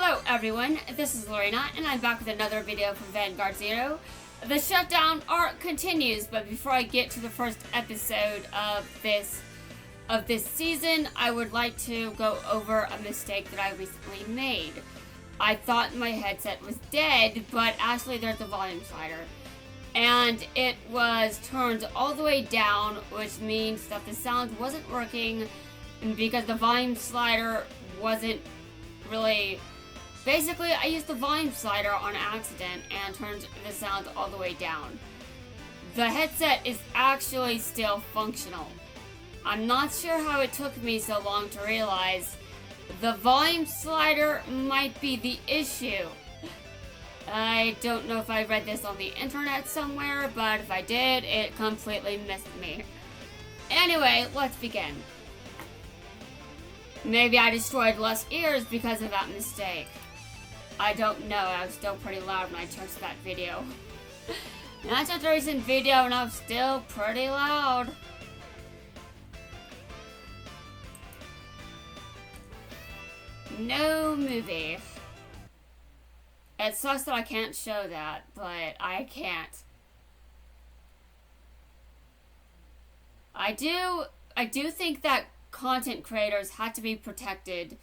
Hello everyone, this is Lorena, and I'm back with another video from Vanguard Zero. The shutdown arc continues, but before I get to the first episode of this season, I would like to go over a mistake that I recently made. I thought my headset was dead, but actually there's a volume slider. And it was turned all the way down, which means that the sound wasn't working because the volume slider wasn't really... Basically, I used the volume slider on accident and turned the sound all the way down. The headset is actually still functional. I'm not sure how it took me so long to realize the volume slider might be the issue. I don't know if I read this on the internet somewhere, but if I did, it completely missed me. Anyway, let's begin. Maybe I destroyed less ears because of that mistake. I don't know, I was still pretty loud when I checked that video. That's just a recent video and I'm still pretty loud. No movie. It sucks that I can't show that, but I can't. I do think that content creators have to be protected,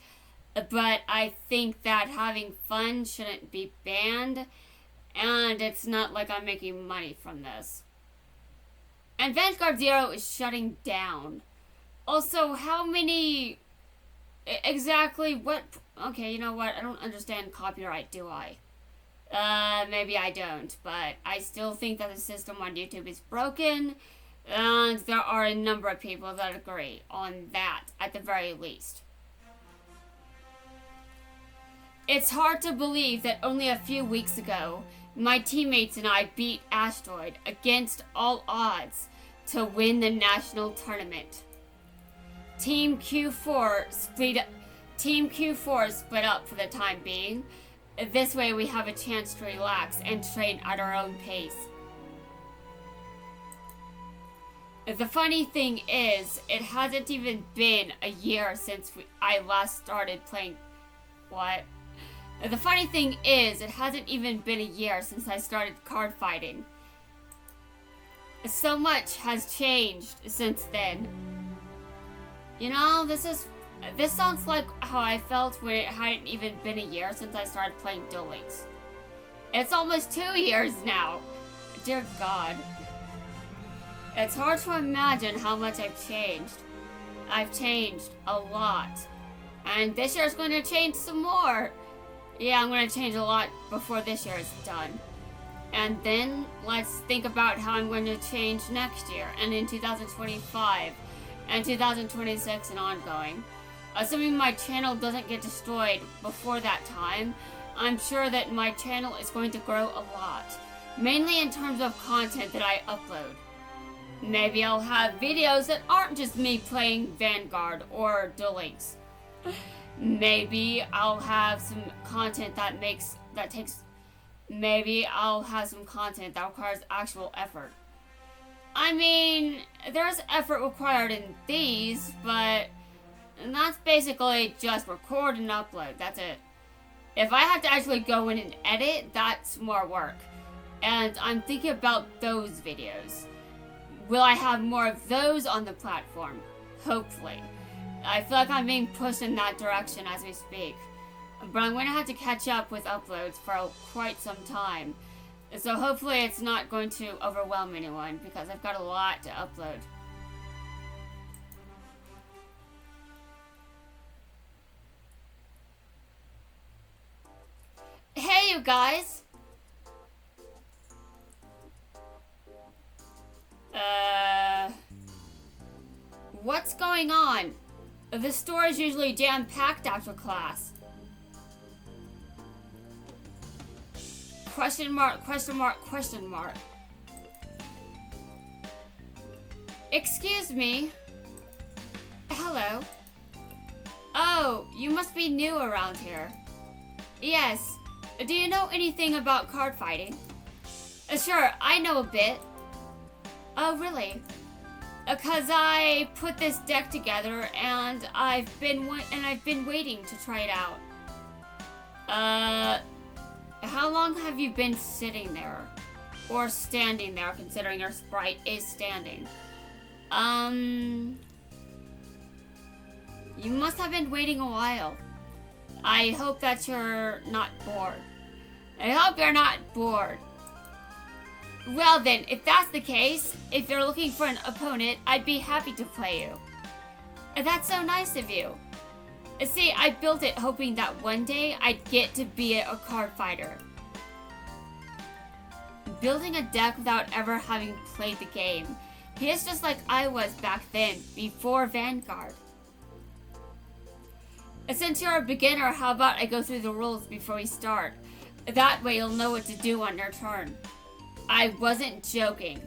but I think that having fun shouldn't be banned, and it's not like I'm making money from this. And Vanguard Zero is shutting down. Also, how many... Exactly what... Okay, you know what? I don't understand copyright, do I? Maybe I don't, but I still think that the system on YouTube is broken, and there are a number of people that agree on that, at the very least. It's hard to believe that only a few weeks ago, my teammates and I beat Asteroid against all odds to win the national tournament. Team Q4 split up for the time being. This way we have a chance to relax and train at our own pace. The funny thing is, it hasn't even been a year since I last started playing... What? The funny thing is, it hasn't even been a year since I started card fighting. So much has changed since then. You know, this sounds like how I felt when it hadn't even been a year since I started playing Duel Links. It's almost 2 years now. Dear God. It's hard to imagine how much I've changed. I've changed a lot. And this year's going to change some more. Yeah, I'm going to change a lot before this year is done. And then, let's think about how I'm going to change next year, and in 2025, and 2026 and ongoing. Assuming my channel doesn't get destroyed before that time, I'm sure that my channel is going to grow a lot. Mainly in terms of content that I upload. Maybe I'll have videos that aren't just me playing Vanguard or Duel Links. Maybe I'll have some content maybe I'll have some content that requires actual effort. I mean, there's effort required in these, but that's basically just record and upload, that's it. If I have to actually go in and edit, that's more work. And I'm thinking about those videos. Will I have more of those on the platform? Hopefully. I feel like I'm being pushed in that direction as we speak. But I'm going to have to catch up with uploads for quite some time. So hopefully it's not going to overwhelm anyone, because I've got a lot to upload. Hey you guys! What's going on? The store is usually jam-packed after class. Question mark, question mark, question mark. Excuse me. Hello. Oh, you must be new around here. Yes. Do you know anything about card fighting? Sure, I know a bit. Oh, really? Because I put this deck together and I've been waiting to try it out. How long have you been sitting there? Or standing there, considering your sprite is standing? You must have been waiting a while. I hope that you're not bored. I hope you're not bored. Well then, if that's the case, if you're looking for an opponent, I'd be happy to play you. And that's so nice of you. See, I built it hoping that one day I'd get to be a card fighter. Building a deck without ever having played the game. He is just like I was back then, before Vanguard. Since you're a beginner, how about I go through the rules before we start? That way you'll know what to do on your turn. I wasn't joking.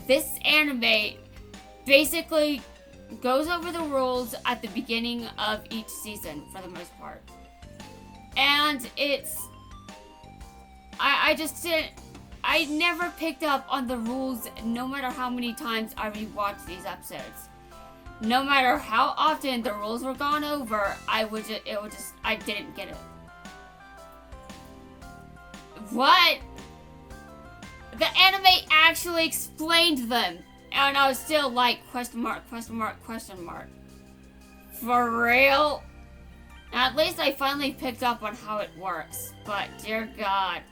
This anime basically goes over the rules at the beginning of each season, for the most part. And it's... I never picked up on the rules, no matter how many times I rewatched these episodes. No matter how often the rules were gone over, I didn't get it. What? The anime actually explained them, and I was still like, question mark, question mark, question mark. For real? At least I finally picked up on how it works, but dear God.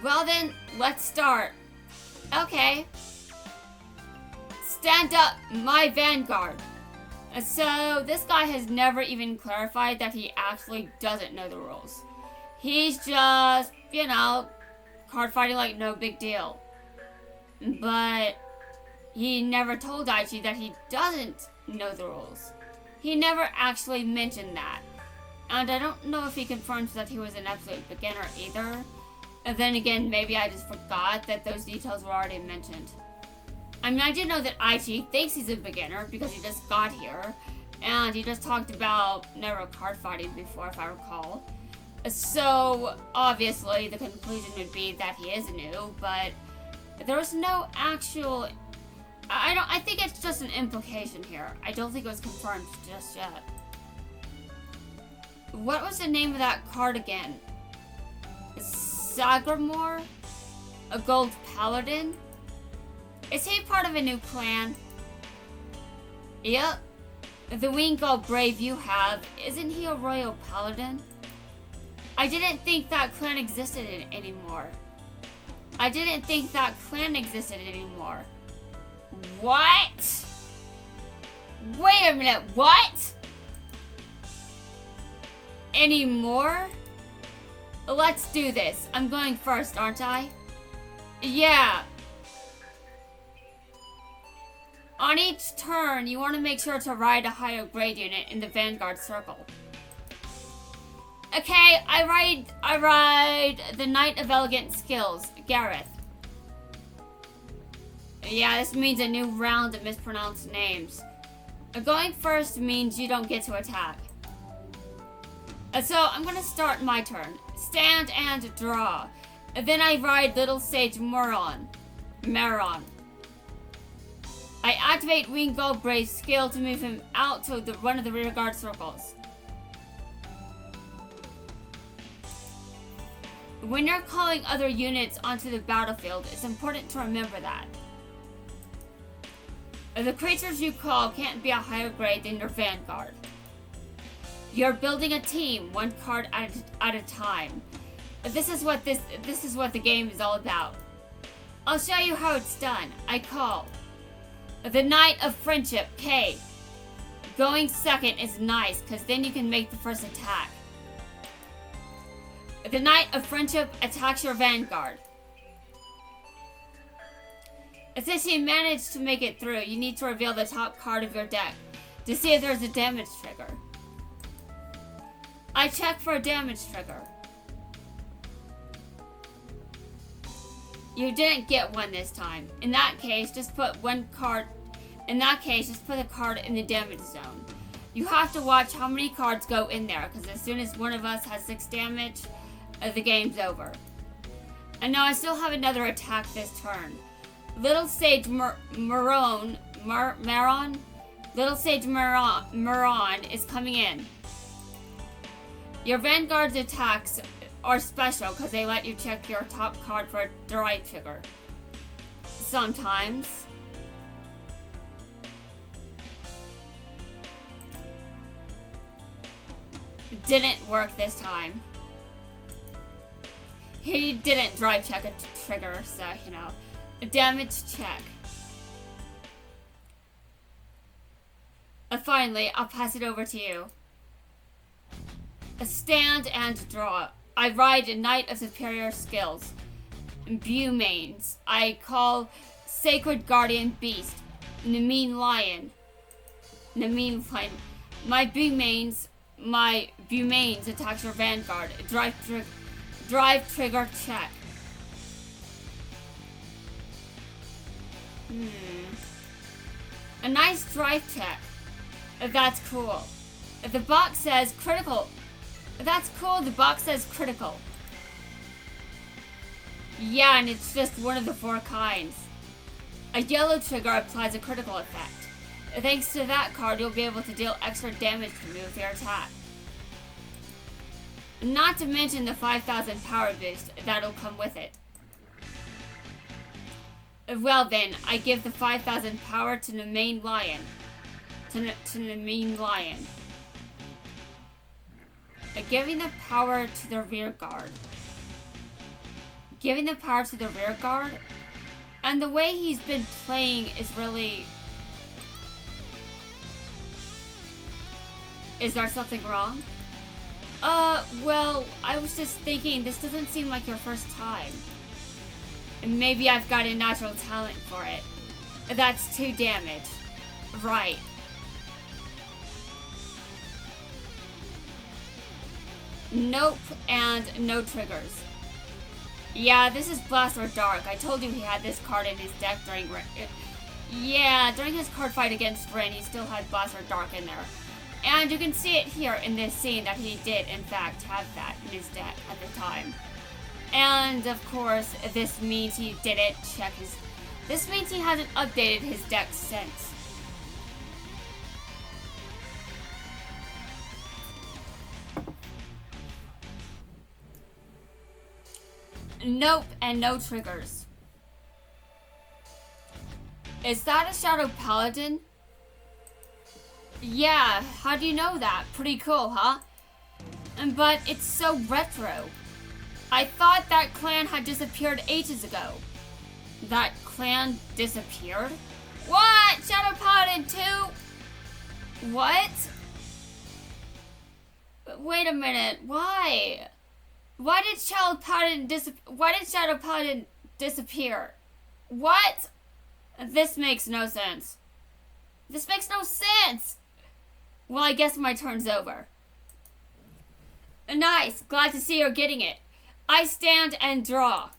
Well then, let's start. Okay. Stand up, my Vanguard. So, this guy has never even clarified that he actually doesn't know the rules. He's just, you know, card fighting like no big deal. But he never told Daichi that he doesn't know the rules. He never actually mentioned that. And I don't know if he confirms that he was an absolute beginner either. And then again, maybe I just forgot that those details were already mentioned. I mean, I do know that Aichi thinks he's a beginner because he just got here. And he just talked about never card fighting before, if I recall. So, obviously, the conclusion would be that he is new, but there's no actual... I think it's just an implication here. I don't think it was confirmed just yet. What was the name of that card again? Sagramore? A gold paladin? Is he part of a new clan? Yep. The Winged Brave you have, isn't he a royal paladin? I didn't think that clan existed anymore. I didn't think that clan existed anymore. What? Wait a minute, what? Anymore? Let's do this. I'm going first, aren't I? Yeah. On each turn, you want to make sure to ride a higher grade unit in the Vanguard circle. Okay, I ride the Knight of Elegant Skills, Gareth. Yeah, this means a new round of mispronounced names. Going first means you don't get to attack. So I'm gonna start my turn. Stand and draw. Then I ride Little Sage Meron. I activate Winged Brave's skill to move him out to one of the rear guard circles. When you're calling other units onto the battlefield, it's important to remember that. The creatures you call can't be a higher grade than your Vanguard. You're building a team, one card at a time. This is what the game is all about. I'll show you how it's done. I call the Knight of Friendship, K. Going second is nice, because then you can make the first attack. The Knight of Friendship attacks your Vanguard. Since you managed to make it through, you need to reveal the top card of your deck to see if there's a damage trigger. I check for a damage trigger. You didn't get one this time. In that case, just put a card in the damage zone. You have to watch how many cards go in there, because as soon as one of us has 6 damage, the game's over. And now I still have another attack this turn. Little Sage Meron Little Sage Meron is coming in. Your Vanguard's attacks are special because they let you check your top card for a drive trigger. Sometimes. Didn't work this time. He didn't drive check a trigger, so, you know. A damage check. Finally, I'll pass it over to you. A stand and draw. I ride a Knight of Superior Skills. Bumanes. I call Sacred Guardian Beast. Nameen Lion. My Bumanes attacks your Vanguard. Drive trigger check. A nice drive check. That's cool. The box says critical. That's cool, the box says critical. Yeah, and it's just one of the 4 kinds. A yellow trigger applies a critical effect. Thanks to that card, you'll be able to deal extra damage to me with your attack. Not to mention the 5,000 power boost that'll come with it. Well then, I give the 5,000 power to the main lion. To the main lion. Giving the power to the rear guard. Giving the power to the rear guard? And the way he's been playing is really... Is there something wrong? Well, I was just thinking, this doesn't seem like your first time. And maybe I've got a natural talent for it. That's 2 damage. Right. Nope, and no triggers. Yeah, this is Blaster Dark. I told you he had this card in his deck during... Yeah, during his card fight against Rin, he still had Blaster Dark in there. And you can see it here in this scene that he did, in fact, have that in his deck at the time. And, of course, this means he didn't check his... This means he hasn't updated his deck since. Nope, and no triggers. Is that a Shadow Paladin? Yeah, how do you know that? Pretty cool, huh? But it's so retro. I thought that clan had disappeared ages ago. That clan disappeared? What? Shadow Paladin 2? What? Wait a minute, why? Why did Shadow Paladin disappear? What? This makes no sense. This makes no sense! Well, I guess my turn's over. Nice, glad to see you're getting it. I stand and draw.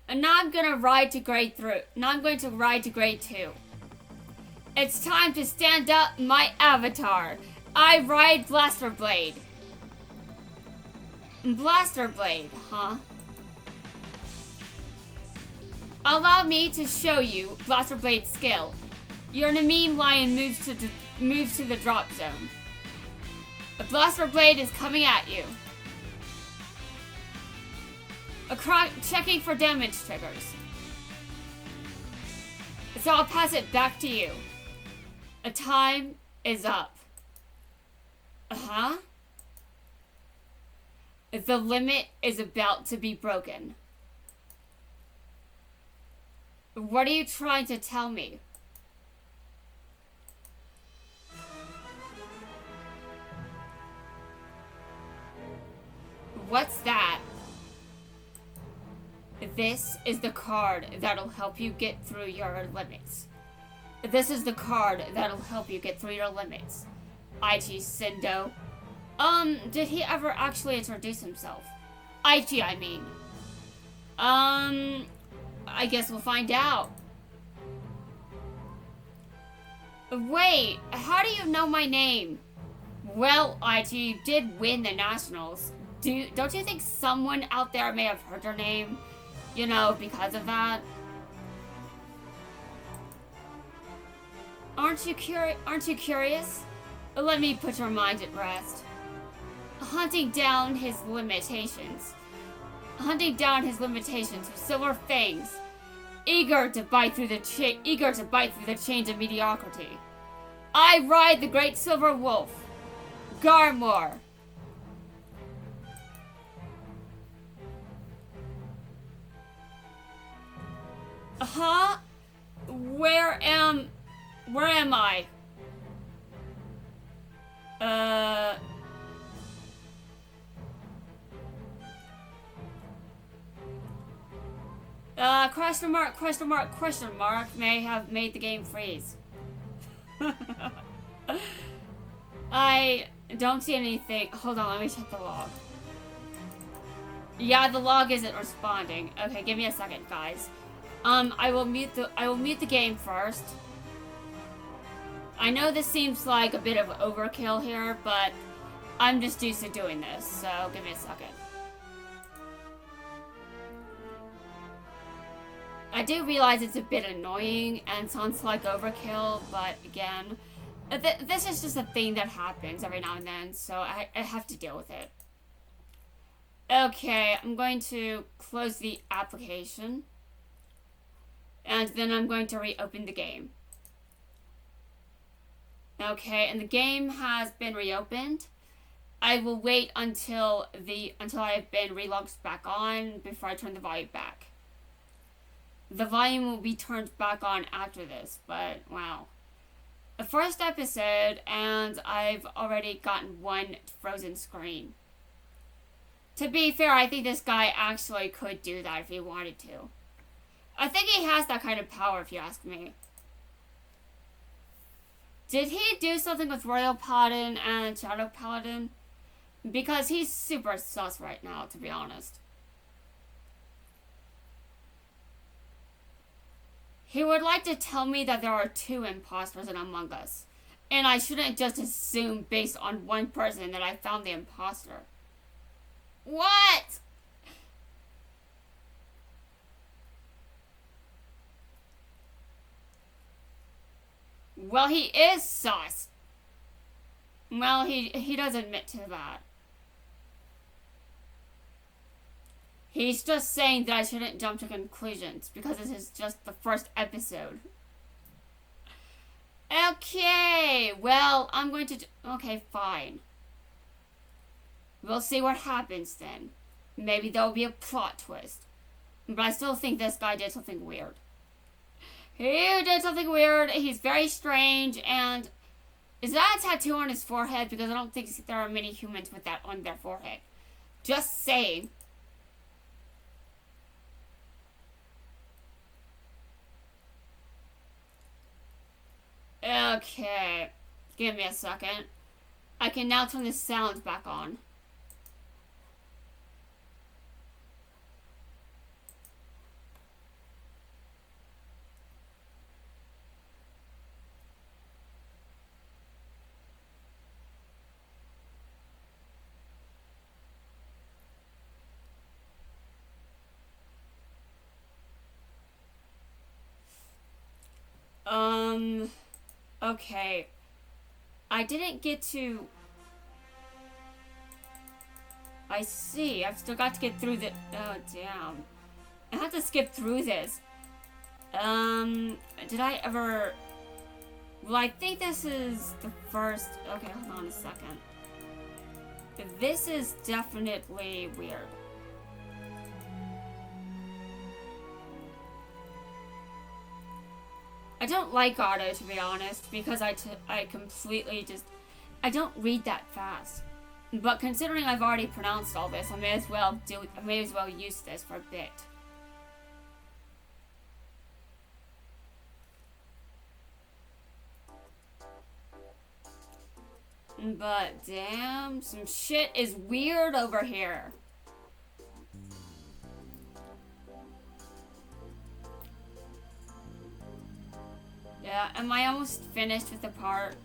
And now I'm gonna ride to grade 3. Now I'm going to ride to grade 2. It's time to stand up my avatar. I ride Blaster Blade. Blaster Blade, huh? Allow me to show you Blaster Blade's skill. Your Nameen Lion moves to the drop zone. A Blaster Blade is coming at you. Checking for damage triggers. So I'll pass it back to you. A time is up. Uh-huh. The limit is about to be broken. What are you trying to tell me? What's that? This is the card that'll help you get through your limits. This is the card that'll help you get through your limits. Aichi Sendo. Did he ever actually introduce himself? Aichi, I mean. I guess we'll find out. Wait, how do you know my name? Well, Aichi, you did win the Nationals. Don't you think someone out there may have heard your name? You know, because of that? Aren't you curious? Let me put your mind at rest. hunting down his limitations. Hunting down his limitations with silver fangs, eager to bite through the chains of mediocrity. I ride the great silver wolf, Garmor. Huh? Where am I? Question mark may have made the game freeze. I don't see anything. Hold on, let me check the log. Yeah, the log isn't responding. Okay, give me a second, guys. I will mute the game first. I know this seems like a bit of overkill here, but I'm just used to doing this, so give me a second. I do realize it's a bit annoying and sounds like overkill, but again, this is just a thing that happens every now and then, so I have to deal with it. Okay, I'm going to close the application, and then I'm going to reopen the game. Okay, and the game has been reopened. I will wait until I've been relogged back on before I turn the volume back. The volume will be turned back on after this, but wow. The first episode, and I've already gotten one frozen screen. To be fair, I think this guy actually could do that if he wanted to. I think he has that kind of power, if you ask me. Did he do something with Royal Paladin and Shadow Paladin? Because he's super sus right now, to be honest. He would like to tell me that there are 2 imposters in Among Us, and I shouldn't just assume based on one person that I found the imposter. What? Well, he is sus. Well, he does admit to that. He's just saying that I shouldn't jump to conclusions because this is just the first episode. Okay, well, I'm going to... Okay, fine. We'll see what happens then. Maybe there'll be a plot twist. But I still think this guy did something weird. He did something weird. He's very strange. And is that a tattoo on his forehead? Because I don't think there are many humans with that on their forehead. Just saying. Okay. Give me a second. I can now turn the sound back on. Okay. I didn't get to... I see. I've still got to get through the... Oh, damn. I have to skip through this. Did I ever... Well, I think this is the first... Okay, hold on a second. This is definitely weird. I don't like Auto, to be honest, because I completely just... I don't read that fast. But considering I've already pronounced all this, I may as well use this for a bit. But damn, some shit is weird over here. Yeah, am I almost finished with the part?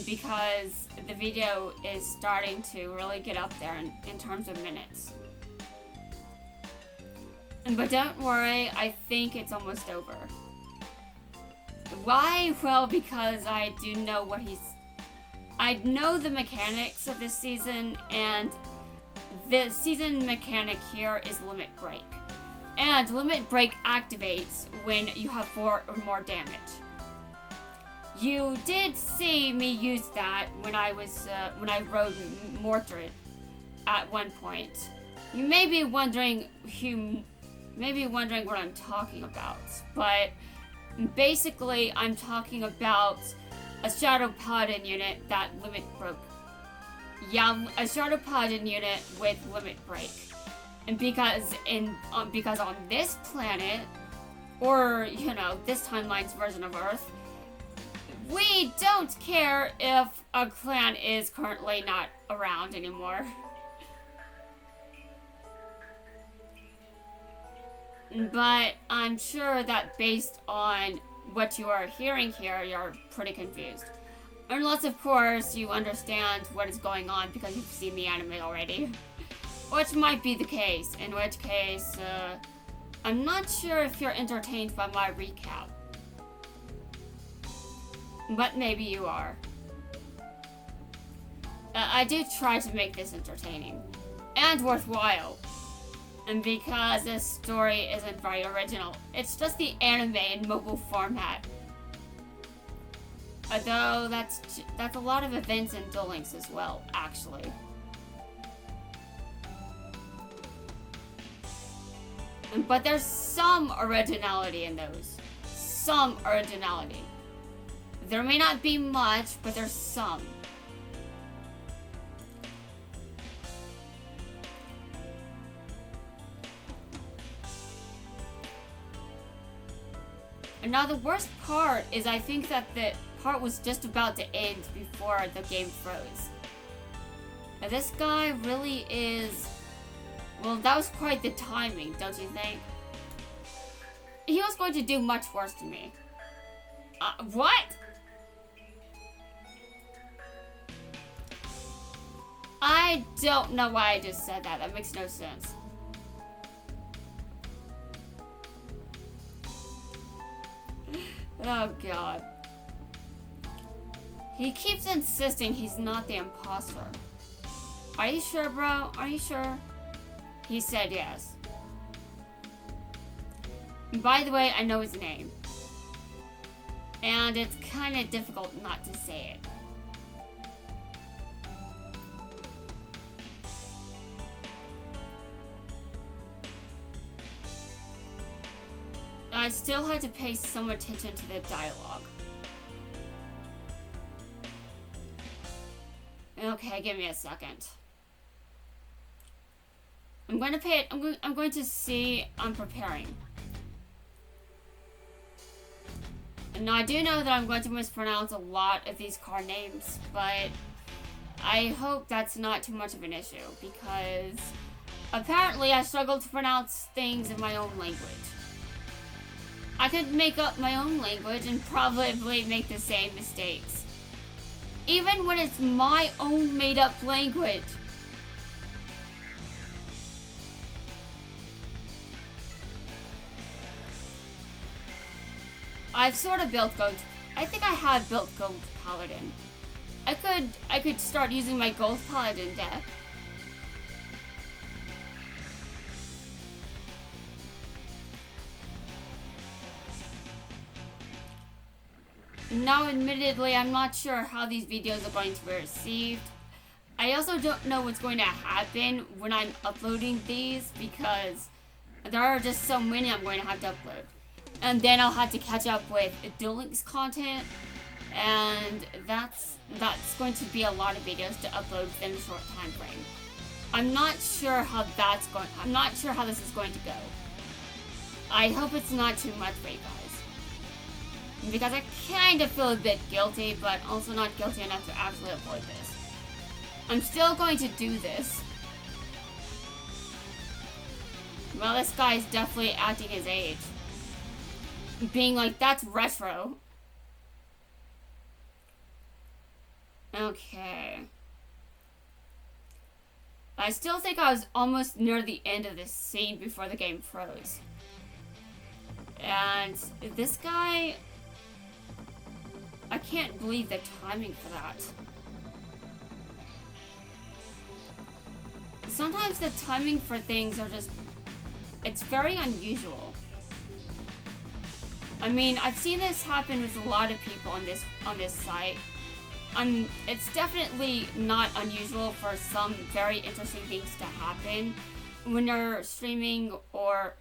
Because the video is starting to really get up there in terms of minutes. But don't worry, I think it's almost over. Why? Well, because I do know what he's... I know the mechanics of this season, and the season mechanic here is Limit Break. And Limit Break activates when you have 4 or more damage. You did see me use that when I rode Mordred at one point. You may be wondering what I'm talking about, but basically I'm talking about a Shadow Paladin unit that Limit Broke. Yeah, a Shadow Paladin unit with Limit Break. And because on this planet, or this timeline's version of Earth, we don't care if a clan is currently not around anymore. But I'm sure that based on what you are hearing here, you're pretty confused. Unless, of course, you understand what is going on because you've seen the anime already. Which might be the case, in which case, I'm not sure if you're entertained by my recap. But maybe you are. I do try to make this entertaining. And worthwhile. And because this story isn't very original, it's just the anime in mobile format. Although that's a lot of events and Duel Links as well, actually. But there's some originality in those. Some originality. There may not be much, but there's some. And now the worst part is I think that the part was just about to end before the game froze. Now this guy really is... Well, that was quite the timing, don't you think? He was going to do much worse to me. What? I don't know why I just said that. That makes no sense. Oh, God. He keeps insisting he's not the imposter. Are you sure, bro? Are you sure? He said yes. By the way, I know his name. And it's kind of difficult not to say it. I still had to pay some attention to the dialogue. Okay, give me a second. I'm going to pay it. I'm going to see. I'm preparing. And now I do know that I'm going to mispronounce a lot of these card names, but I hope that's not too much of an issue because apparently I struggle to pronounce things in my own language. I could make up my own language and probably make the same mistakes. Even when it's my own made-up language. I've sort of built Gold. I think I have built Gold Paladin. I could start using my Gold Paladin deck. Now, admittedly, I'm not sure how these videos are going to be received. I also don't know what's going to happen when I'm uploading these because there are just so many I'm going to have to upload. And then I'll have to catch up with Duel Links content, and that's going to be a lot of videos to upload within a short time frame. I'm not sure how this is going to go. I hope it's not too much for you guys. Because I kind of feel a bit guilty, but also not guilty enough to actually avoid this. I'm still going to do this. Well, this guy is definitely acting his age. Being like, that's retro. Okay. I still think I was almost near the end of this scene before the game froze. And this guy... I can't believe the timing for that. sometimes the timing for things are just, it's very unusual. I mean, I've seen this happen with a lot of people on this site. It's definitely not unusual for some very interesting things to happen when you're streaming, or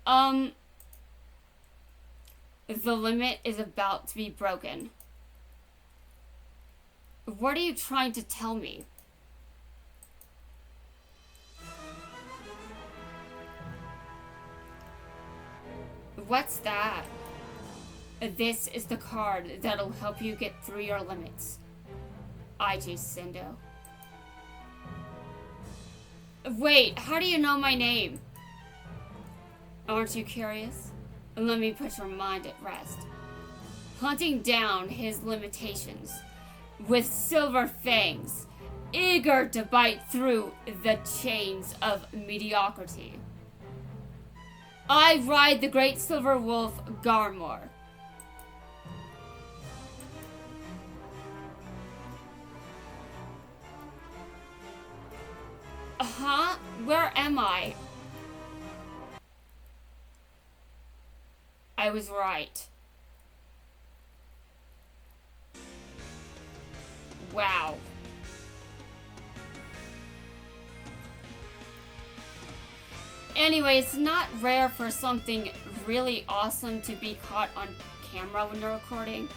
the limit is about to be broken. What are you trying to tell me? What's that? This is the card that'll help you get through your limits. I choose Sendo. Wait, how do you know my name? Aren't you curious? Let me put your mind at rest. Hunting down his limitations, with silver fangs, eager to bite through the chains of mediocrity. I ride the great silver wolf Garmor. Huh? Where am I? I was right. Wow. Anyway, it's not rare for something really awesome to be caught on camera when you're recording.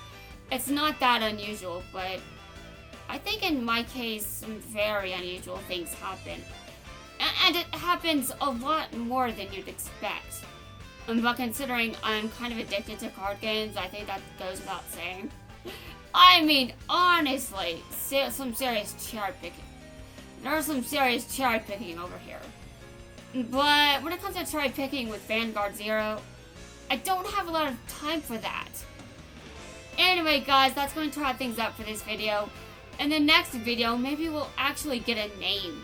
It's not that unusual, but I think in my case, some very unusual things happen. And it happens a lot more than you'd expect. But considering I'm kind of addicted to card games, I think that goes without saying. I mean, honestly, some serious cherry picking. There's some serious cherry picking over here. But when it comes to cherry picking with Vanguard Zero, I don't have a lot of time for that. Anyway, guys, that's going to wrap things up for this video. In the next video, maybe we'll actually get a name